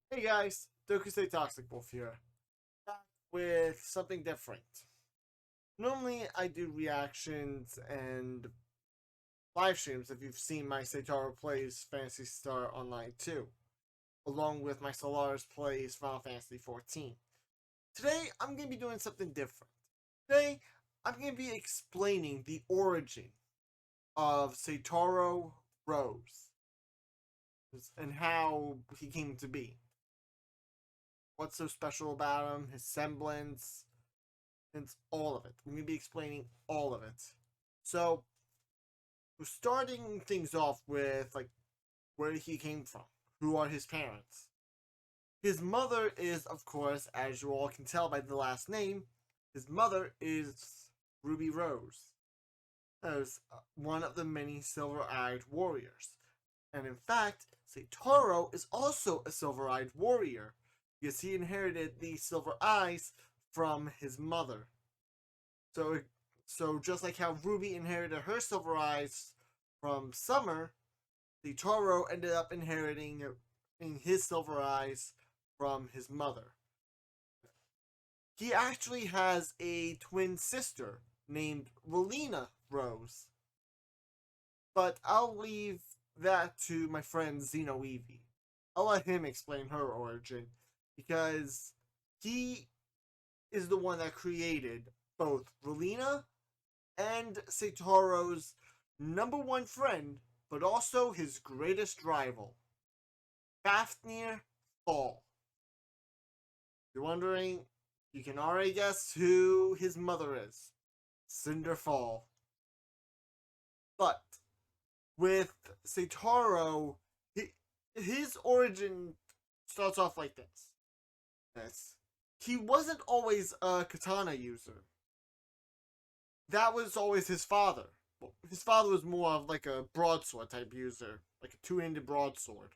Hey guys, Dokusei Toxic Wolf here, back with something different. Normally I do reactions and live streams if you've seen my Seitaro Plays Fantasy Star Online 2, along with my Solaris Plays Final Fantasy 14. Today I'm going to be doing something different. Today I'm going to be explaining the origin of Seitaro Rose and how he came to be. What's so special about him, his semblance, it's all of it. I'm going to be explaining all of it. So, we're starting things off with, where he came from. Who are his parents? His mother is, of course, as you all can tell by the last name, his mother is Ruby Rose, as one of the many silver-eyed warriors. And in fact, Seitaro is also a silver-eyed warrior, because he inherited the silver eyes from his mother. So, so just like how Ruby inherited her silver eyes from Summer, the Toro ended up inheriting his silver eyes from his mother. He actually has a twin sister named Relina Rose, but I'll leave that to my friend Zeno Evie. I'll let him explain her origin because he is the one that created both Relina and Seitaro's number one friend, but also his greatest rival, Fafnir Fall. If you're wondering, you can already guess who his mother is, Cinder Fall. But with Seitaro, his origin starts off like this. He wasn't always a katana user. That was always his father. Well, his father was more of like a broadsword type user, like a two-handed broadsword.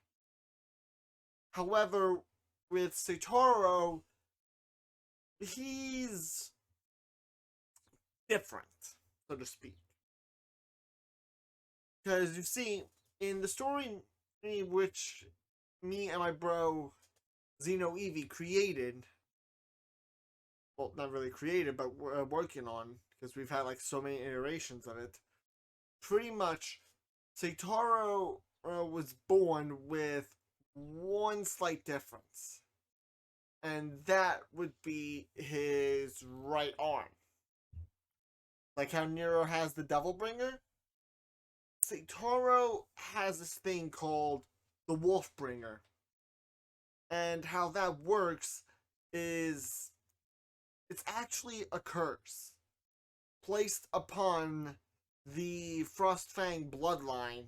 However, with Seitaro, he's different, so to speak. Because you see, in the story which me and my bro Zeno Evie created, well, not really created, but we're working on, because we've had like so many iterations of it. Pretty much, Seitaro was born with one slight difference, and that would be his right arm. Like how Nero has the Devil Bringer, Seitaro has this thing called the Wolf Bringer, and how that works is it's actually a curse placed upon the Frostfang bloodline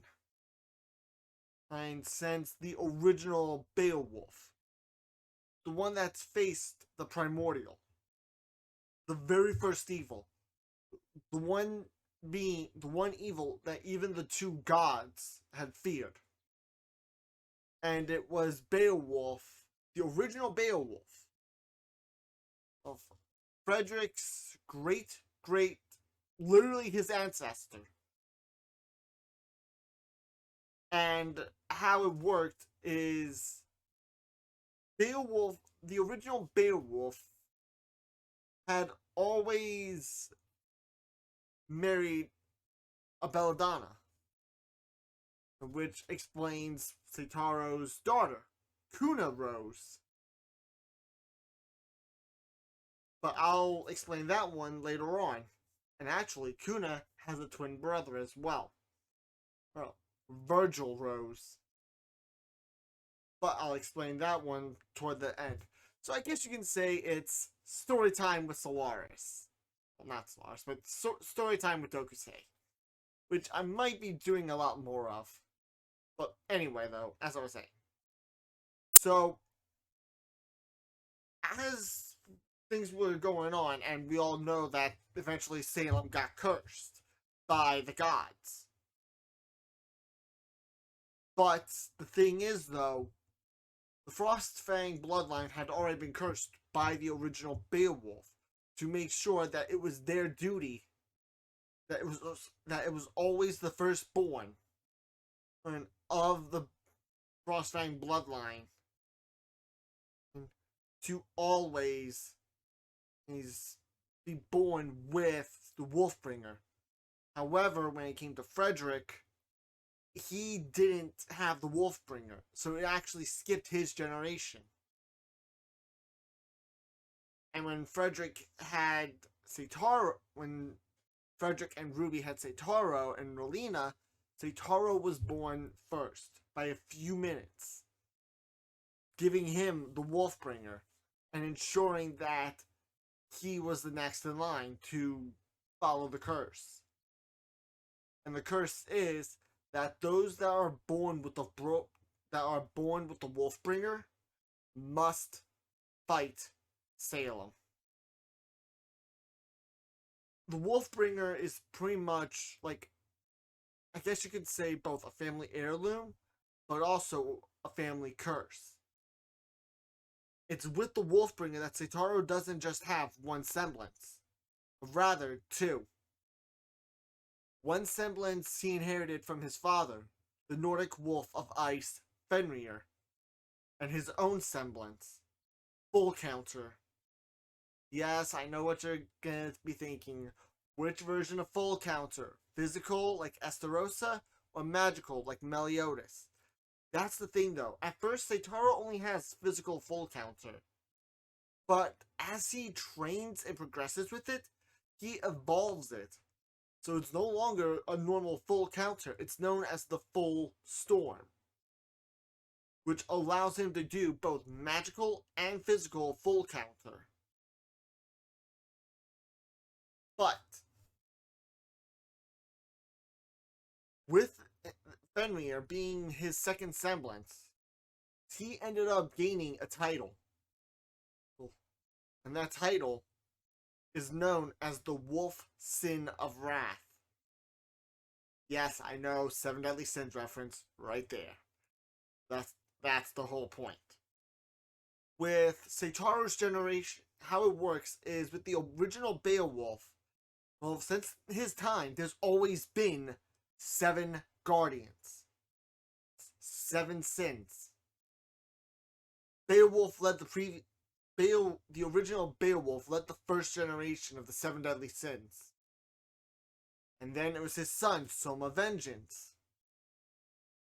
and since the original Beowulf, the one that's faced the primordial, the very first evil, the one being the one evil that even the two gods had feared. And it was Beowulf, the original Beowulf, of Frederick's literally his ancestor. And how it worked is Beowulf, the original Beowulf, had always married a belladonna, which explains Seitaro's daughter, Kuna Rose. But I'll explain that one later on. And actually, Kuna has a twin brother as well. Well, Virgil Rose. But I'll explain that one toward the end. So I guess you can say it's story time with Solaris. Well, not Solaris, but story time with Dokusei. Which I might be doing a lot more of. But anyway, though, as I was saying. So, as things were going on, and we all know that eventually Salem got cursed by the gods. But the thing is, though, the Frostfang bloodline had already been cursed by the original Beowulf to make sure that it was their duty, that it was always the firstborn of the Frostfang bloodline to always he's be born with the Wolfbringer. However, when it came to Frederick, he didn't have the Wolfbringer, so it actually skipped his generation. And when Frederick had Seitaro, when Frederick and Ruby had Seitaro and Rolina, Seitaro was born first by a few minutes, giving him the Wolfbringer and ensuring that he was the next in line to follow the curse. And the curse is that those that are born with the Wolfbringer must fight Salem. The Wolfbringer is pretty much like, I guess you could say, both a family heirloom, but also a family curse. It's with the Wolfbringer that Seitaro doesn't just have one semblance, but rather two. One semblance he inherited from his father, the Nordic wolf of ice, Fenrir, and his own semblance, Full Counter. Yes, I know what you're gonna be thinking. Which version of Full Counter? Physical, like Esterosa, or magical, like Meliodas? That's the thing, though. At first, Seitaro only has physical Full Counter. But as he trains and progresses with it, he evolves it. So it's no longer a normal Full Counter. It's known as the Full Storm, which allows him to do both magical and physical Full Counter. But with Fenrir being his second semblance, he ended up gaining a title. And that title is known as the Wolf Sin of Wrath. Yes, I know, Seven Deadly Sins reference right there. That's the whole point. With Seitaro's generation, how it works is with the original Beowulf, well, since his time, there's always been 7 guardians. 7 sins. Beowulf led the original Beowulf led the first generation of the 7 deadly sins. And then it was his son, Soma Vengeance.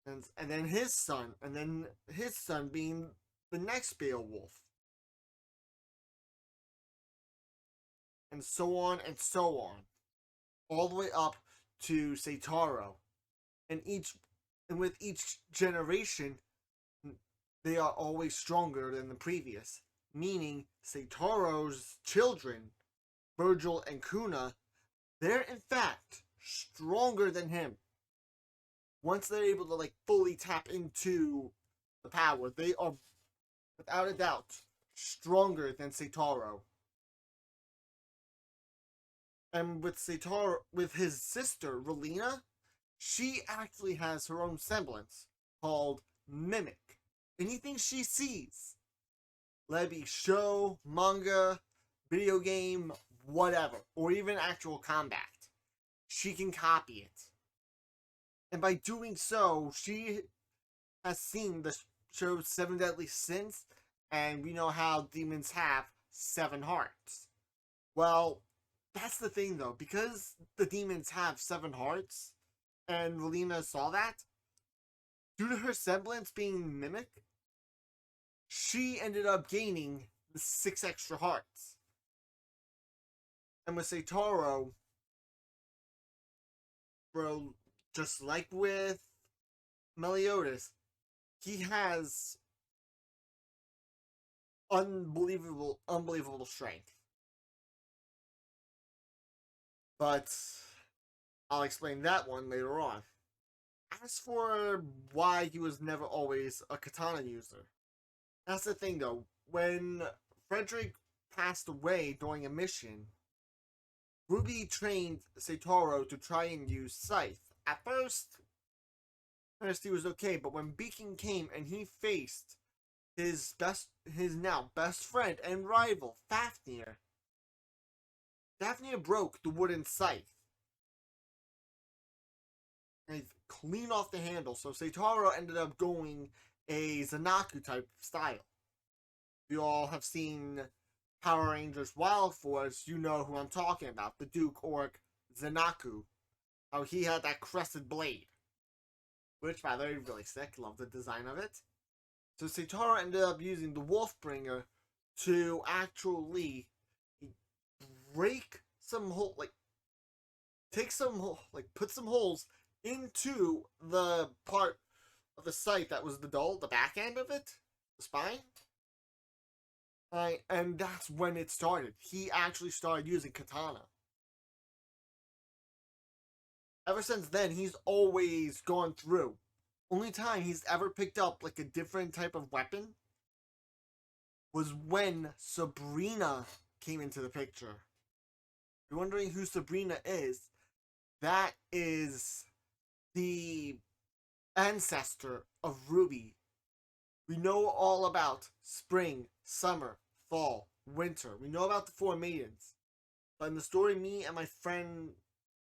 And then his son, being the next Beowulf. And so on and so on. All the way up to Seitaro. And with each generation, they are always stronger than the previous. Meaning Seitaro's children, Virgil and Kuna, they're in fact stronger than him. Once they're able to fully tap into the power, they are without a doubt stronger than Seitaro. And with Seitaro, with his sister Rolina, she actually has her own semblance called Mimic. Anything she sees, let it be show, manga, video game, whatever, or even actual combat, she can copy it. And by doing so, she has seen the show 7 Deadly Sins, and we know how demons have 7 hearts. Well, that's the thing though, because the demons have 7 hearts, and Relina saw that, due to her semblance being Mimic, she ended up gaining the 6 extra hearts. And with Seitaro, bro, just like with Meliodas, he has unbelievable strength. But I'll explain that one later on. As for why he was never always a katana user, that's the thing though. When Frederick passed away during a mission, Ruby trained Seitaro to try and use Scythe. At first he was okay, but when Beacon came and he faced his now best friend and rival, Fafnir broke the wooden scythe and clean off the handle, so Seitaro ended up going a Zanaku type style. you all have seen Power Rangers Wild Force, you know who I'm talking about. The Duke Orc Zanaku. How he had that crested blade. Which, by the way, really sick. Love the design of it. So Seitaro ended up using the Wolfbringer to actually break some hole, like take some, like put some holes into the part of the site that was the back end of it, the spine. And that's when it started. He actually started using katana. Ever since then, he's always gone through. Only time he's ever picked up like a different type of weapon was when Sabrina came into the picture. If you're wondering who Sabrina is, that is the ancestor of Ruby. We know all about spring, summer, fall, winter. We know about the four maidens. But in the story me and my friend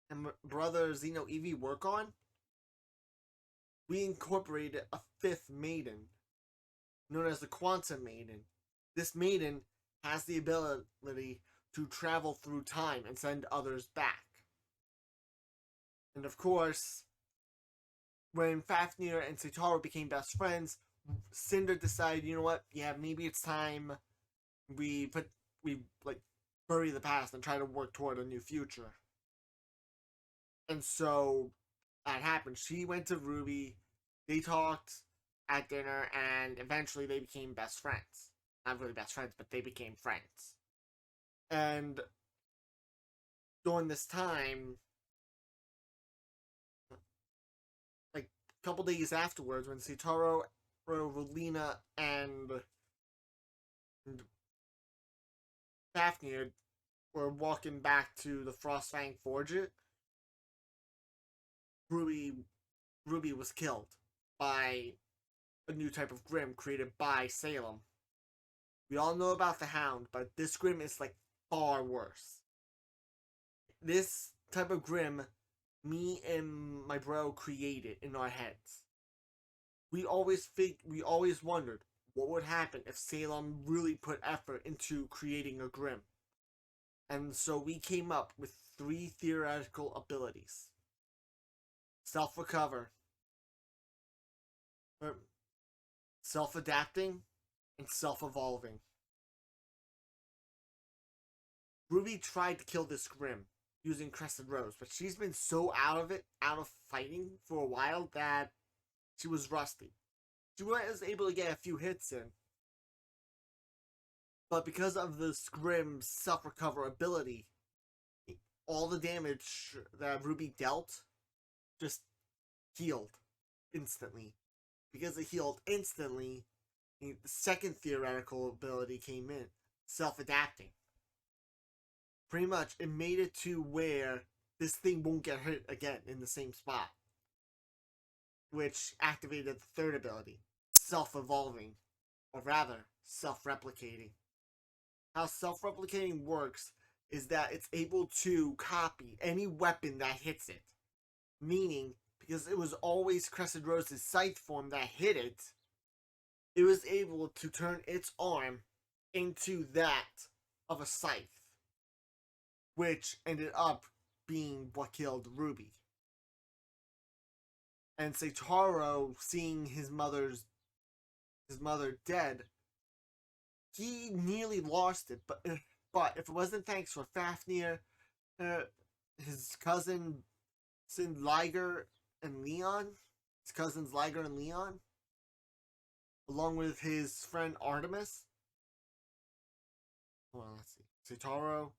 and my brother Zeno Evie work on, we incorporated a fifth maiden, known as the Quantum Maiden. This maiden has the ability to travel through time and send others back. And of course, when Fafnir and Seitaro became best friends, Cinder decided, you know what, yeah, maybe it's time we like bury the past and try to work toward a new future. And so that happened. She went to Ruby, they talked at dinner, and eventually they became best friends. Not really best friends, but they became friends. And during this time, like a couple days afterwards, when Seitaro, Rolina, and Fafnir were walking back to the Frostfang Forge, Ruby was killed by a new type of Grim created by Salem. We all know about the Hound, but this Grim is like far worse. This type of Grim, me and my bro created in our heads. We always wondered what would happen if Salem really put effort into creating a Grim. And so we came up with 3 theoretical abilities: self-recover, self-adapting, and self-evolving. Ruby tried to kill this Grim using Crescent Rose, but she's been so out of fighting for a while, that she was rusty. She was able to get a few hits in, but because of this Grim's self-recover ability, all the damage that Ruby dealt just healed instantly. Because it healed instantly, the second theoretical ability came in, self-adapting. Pretty much, it made it to where this thing won't get hit again in the same spot, which activated the third ability, self-evolving, or rather, self-replicating. How self-replicating works is that it's able to copy any weapon that hits it. Meaning, because it was always Crescent Rose's scythe form that hit it, it was able to turn its arm into that of a scythe, which ended up being what killed Ruby. And Seitaro, seeing his mother dead, he nearly lost it. But if it wasn't thanks for Fafnir, his cousin Liger and Leon, his cousins Liger and Leon, along with his friend Artemis. Well, let's see. Seitaro,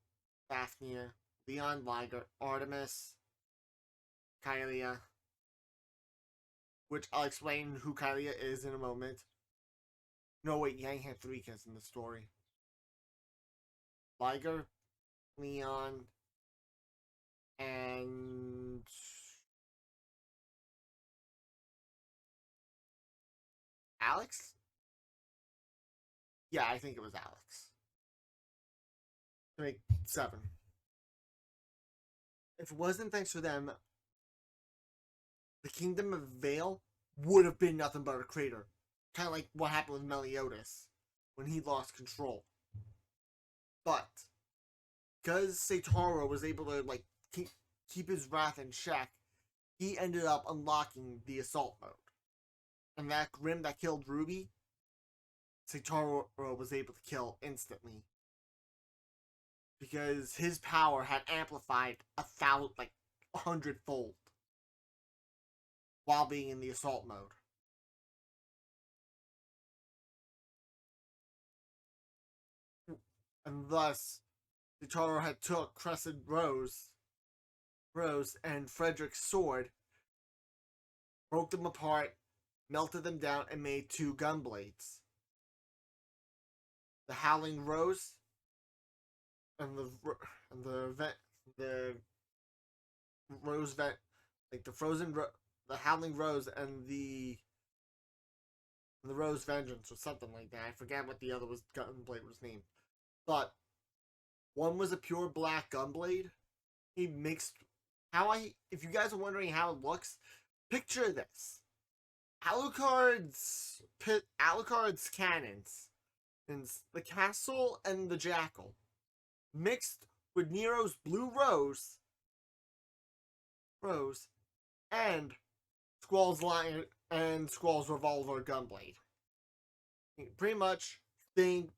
Fafnir, Leon, Liger, Artemis, Kylia, which I'll explain who Kylia is in a moment. No, wait, Yang had 3 kids in the story. Liger, Leon, and Alex? Yeah, I think it was Alex. To make 7. If it wasn't thanks for them, the Kingdom of Vale would have been nothing but a crater. Kind of like what happened with Meliodas. when he lost control. But because Seitaro was able to like keep his wrath in check, he ended up unlocking the assault mode. And that Grim that killed Ruby, Seitaro was able to kill instantly. Because his power had amplified 100-fold while being in the assault mode. And thus, Seitaro had took Crescent Rose and Frederick's sword, broke them apart, melted them down, and made 2 gunblades. The Howling Rose and the Rose vent, like the Howling Rose and the Rose Vengeance or something like that. I forget what the other gunblade was named, but one was a pure black gunblade. He mixed if you guys are wondering how it looks, picture this. Alucard's cannons and the castle and the jackal mixed with Nero's blue rose and Squall's lion and Squall's revolver gunblade. Pretty much think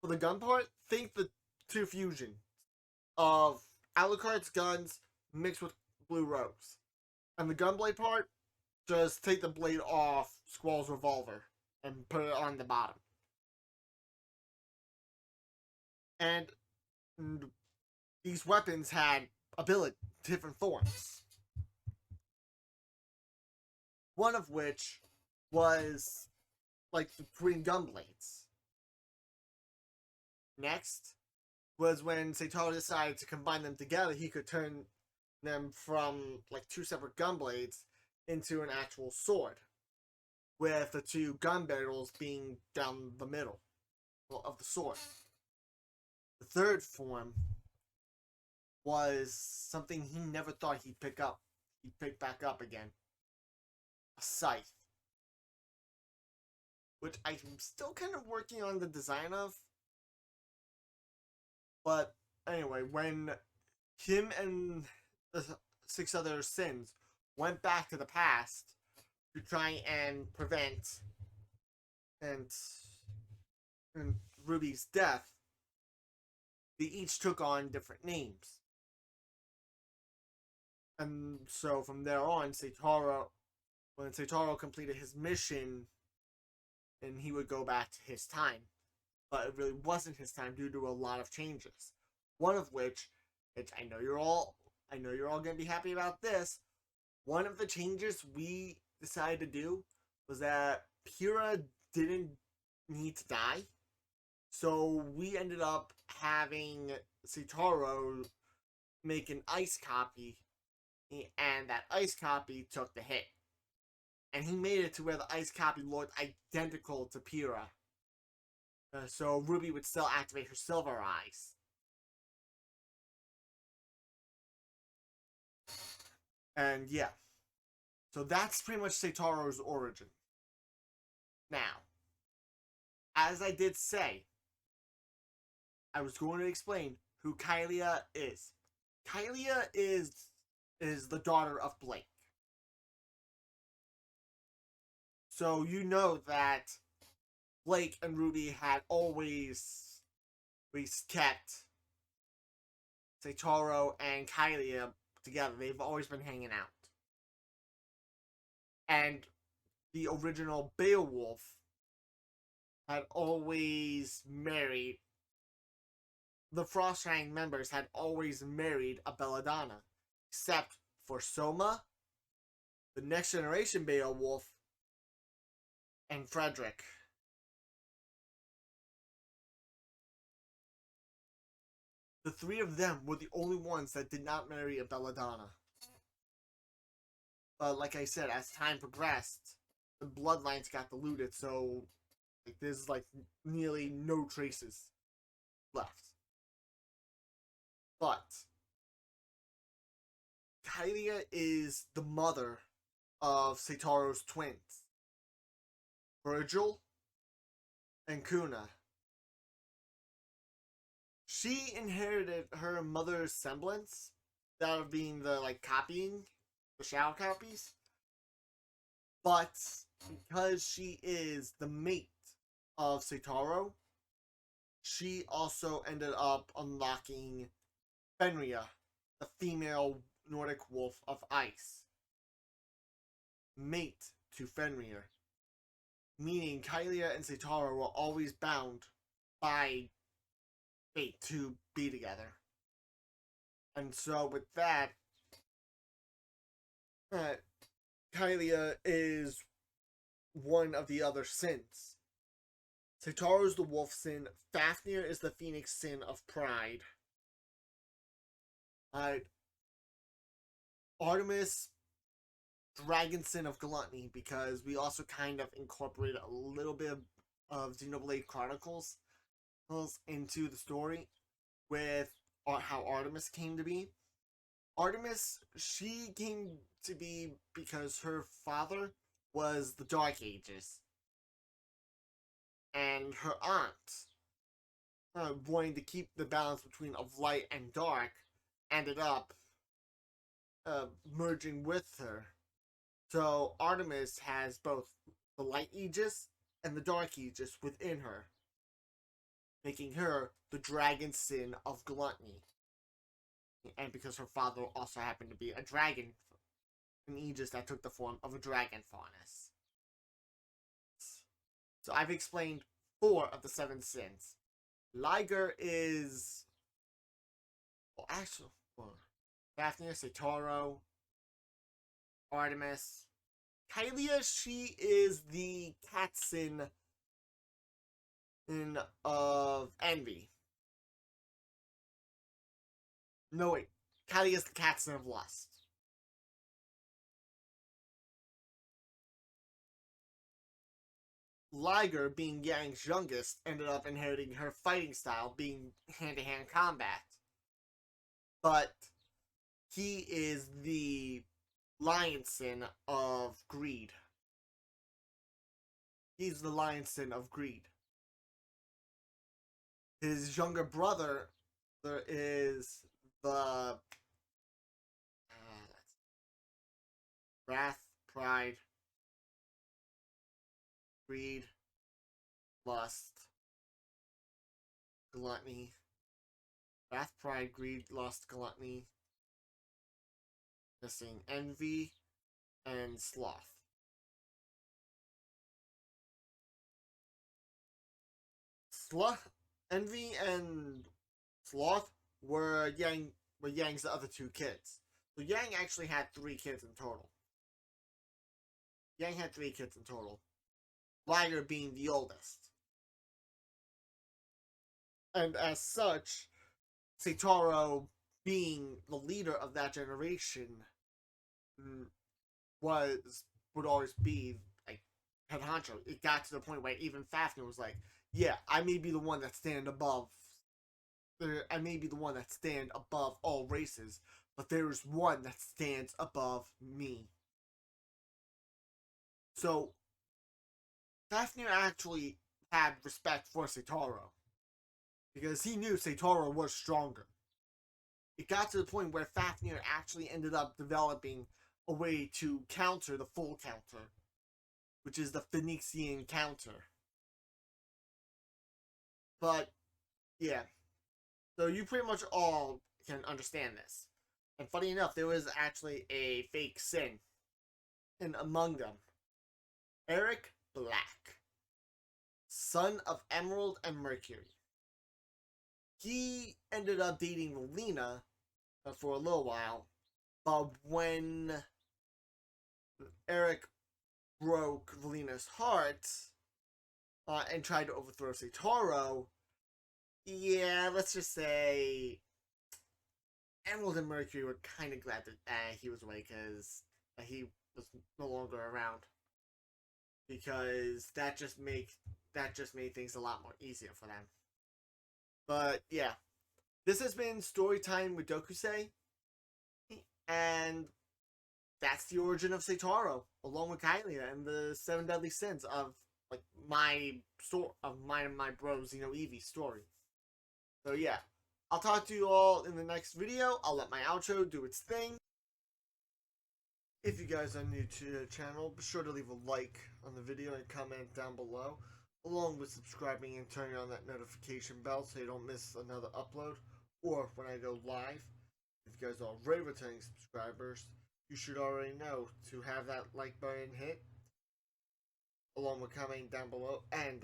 for the gun part, think the 2 fusion of Alucard's guns mixed with blue rose. And the gunblade part, just take the blade off Squall's revolver and put it on the bottom. And these weapons had different forms. One of which was like the green gunblades. Next was when Seitaro decided to combine them together, he could turn them from like 2 separate gunblades into an actual sword, with the 2 gun barrels being down the middle of the sword. The third form was something he never thought he'd pick back up again. A scythe. Which I'm still kind of working on the design of. But anyway, when him and the 6 other Sins went back to the past to try and prevent and Ruby's death, they each took on different names. And so from there on, when Seitaro completed his mission, and he would go back to his time. But it really wasn't his time due to a lot of changes. One of which I know you're all gonna be happy about this. One of the changes we decided to do was that Pyrrha didn't need to die. So we ended up having Seitaro make an ice copy, and that ice copy took the hit. And he made it to where the ice copy looked identical to Pyrrha. So Ruby would still activate her silver eyes. And yeah. So that's pretty much Seitaro's origin. Now, as I did say, I was going to explain who Kylia is. Kylia is the daughter of Blake. So you know that Blake and Ruby had always kept Seitaro and Kylia together. They've always been hanging out. And the original Beowulf had always married, the Frostfang members had always married a belladonna, except for Soma, the Next Generation Beowulf, and Frederick. The 3 of them were the only ones that did not marry a belladonna. But like I said, as time progressed, the bloodlines got diluted, so there's nearly no traces left. But Kylia is the mother of Seitaro's twins, Virgil and Kuna. she inherited her mother's semblance, that of being the like copying, the shadow copies. But because she is the mate of Seitaro, she also ended up unlocking Fenrir, the female Nordic wolf of ice, mate to Fenrir, meaning Kylia and Seitaro were always bound by fate to be together. And so with that, uh, Kylia is one of the other sins. Seitaro is the wolf sin. Fafnir is the phoenix sin of pride. Artemis, dragon sin of gluttony, because we also kind of incorporated a little bit of Xenoblade Chronicles into the story with how Artemis came to be. Artemis, she came to be because her father was the Dark Ages. And her aunt, wanting to keep the balance between of light and dark, ended up merging with her. So Artemis has both the light Aegis and the dark Aegis within her, making her the dragon sin of gluttony. And because her father also happened to be a dragon, an Aegis that took the form of a dragon faunus. So I've explained 4 of the 7 sins. Liger is... Well, actually... Fafnir, Seitaro, Artemis. Kylia, she is the cat sin of envy. No, wait. Kylia is the cat sin of lust. Liger, being Yang's youngest, ended up inheriting her fighting style, being hand-to-hand combat. But he is the lion sin of greed. He's the lion sin of greed. His younger brother, there is the wrath, pride, greed, lust, gluttony. Wrath, pride, greed, lust, gluttony. Missing envy and sloth. Envy and sloth were Yang's other 2 kids. So Yang actually had 3 kids in total. Yang had 3 kids in total. Liger being the oldest. And as such, Seitaro, being the leader of that generation, would always be like head honcho. It got to the point where even Fafnir was like, "Yeah, I may be the one that stand above. I may be the one that stand above all races, but there is one that stands above me." So Fafnir actually had respect for Seitaro because he knew Seitaro was stronger. It got to the point where Fafnir actually ended up developing a way to counter the full counter, which is the Phoenician counter. But, yeah. So you pretty much all can understand this. And funny enough, there was actually a fake sin in among them. Eric Black, son of Emerald and Mercury. He ended up dating Lena for a little while, but when Eric broke Lena's heart and tried to overthrow Seitaro, yeah, let's just say Emerald and Mercury were kind of glad that he was away because he was no longer around. Because that just made things a lot more easier for them. But yeah, this has been Storytime with Dokusei, and that's the origin of Seitaro, along with Kylia and the 7 Deadly Sins of like my story of mine and my bro Xeno Eevee's story. So yeah, I'll talk to you all in the next video. I'll let my outro do its thing. If you guys are new to the channel, be sure to leave a like on the video and comment down below, along with subscribing and turning on that notification bell so you don't miss another upload or when I go live. If you guys are already returning subscribers, you should already know to have that like button hit, along with commenting down below and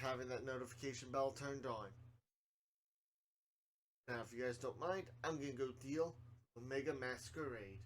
having that notification bell turned on. Now, if you guys don't mind, I'm gonna go deal with Mega Masquerade.